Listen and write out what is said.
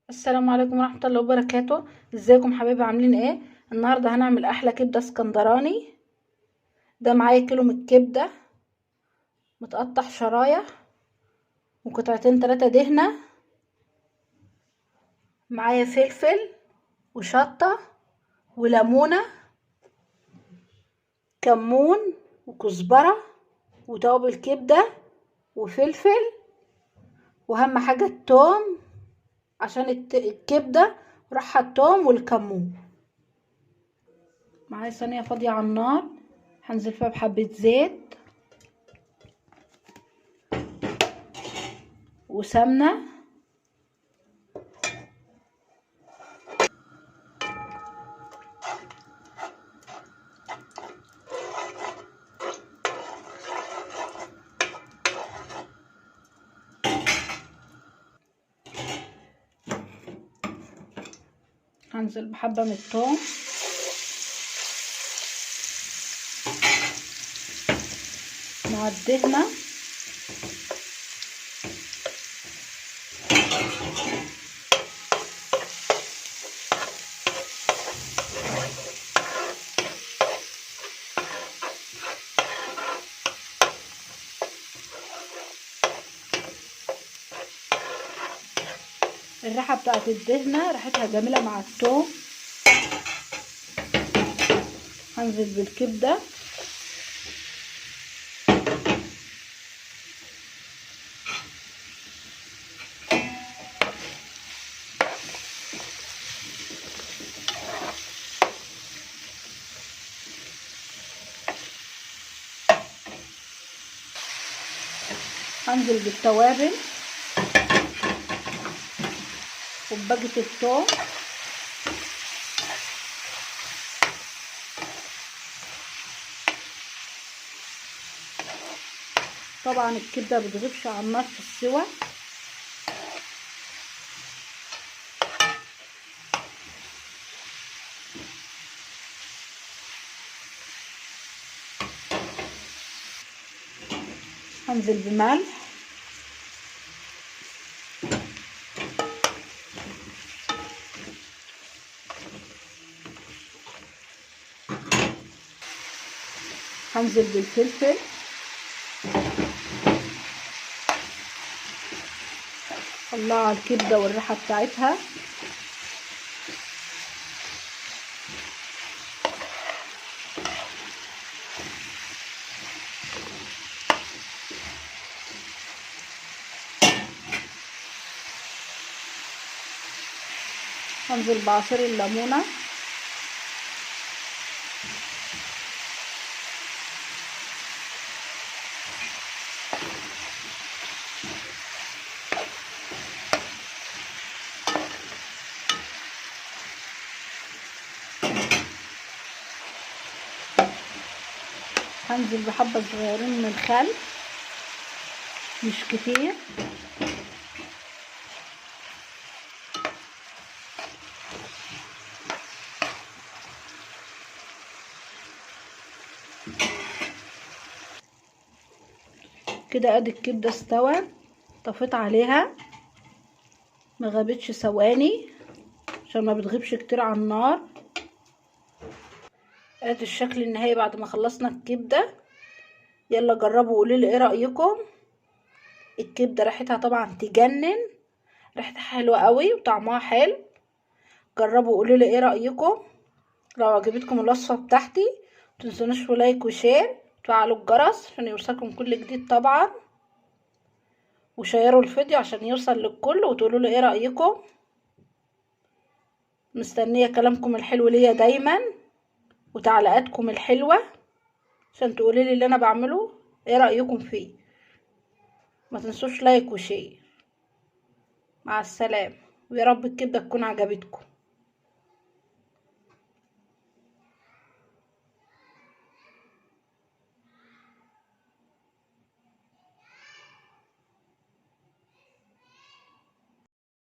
السلام عليكم ورحمة الله وبركاته. ازيكم حبايبي، عاملين ايه؟ النهارده هنعمل احلى كبده اسكندراني. ده معايا كيلو من الكبده متقطع شرايح وقطعتين 3 دهنه، معايا فلفل وشطه وليمونه، كمون وكزبره وتوابل كبده وفلفل، واهم حاجه التوم عشان الكبده ريحها التوم والكمون. معايا صينيه فاضيه على النار، هنزل فيها بحبه زيت وسمنه هنزل بحبه من الثوم مع الدهنه الريحه بتاعت الدهنه ريحتها جميله مع الثوم. هنزل بالكبده هنزل بالتوابل وباقة الثوم طبعا الكبده بتغيبش على النار في السوا. هنزل بملح هنزل بالفلفل الله على الكبده والريحه بتاعتها. هنزل بعصير الليمونه هنزل بحبه صغيرين من الخل مش كتير. كده ادي الكبده استوت، طفيت عليها ما غابتش ثواني عشان ما بتغيبش كتير على النار. ادي الشكل النهائي بعد ما خلصنا الكبده. يلا جربوا وقولوا لي ايه رايكم. الكبده ريحتها طبعا تجنن، ريحتها حلوه قوي وطعمها حلو. جربوا وقولوا لي ايه رايكم. لو عجبتكم الوصفه بتاعتي متنسونوش في لايك وشير، وتفعلوا الجرس عشان يوصلكم كل جديد طبعا، وشيروا الفيديو عشان يوصل للكل، وتقولوا لي ايه رايكم. مستنيه كلامكم الحلو ليا دايما وتعليقاتكم الحلوه عشان تقولوا لي اللي انا بعمله ايه رايكم فيه. ما تنسوش لايك وشير. مع السلامه، ويا رب الكبده تكون عجبتكم.